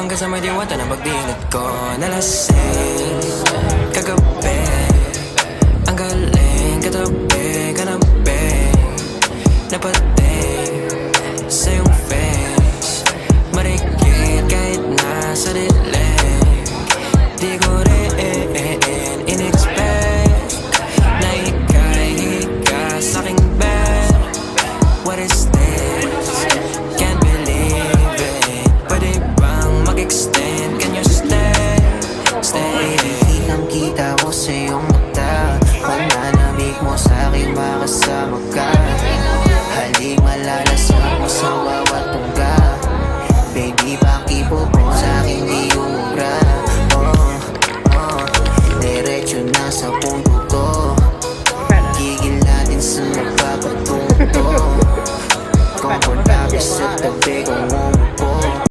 Hanggang sa may diwata na pagdilat ko nalasing kagabi. Ang galing katabi, kanabi napating sa iyong face. Marikit kahit nasa dilim. Di ko rin in-expect na ika'y hika sa'king bed. What is this? Can't believe it. Pwede bang mag-extend? Can you stay? Stay. Kitang-kita ko sa iyong mata. Pananamig mo sa'king makasama ka. Halik malalasap mo sa bawat tungga. Baby, pakipo mo sa'king di umubra. Diretso na sa punto ko. Gigil natin sa magpapatunto. Komportable sa tabi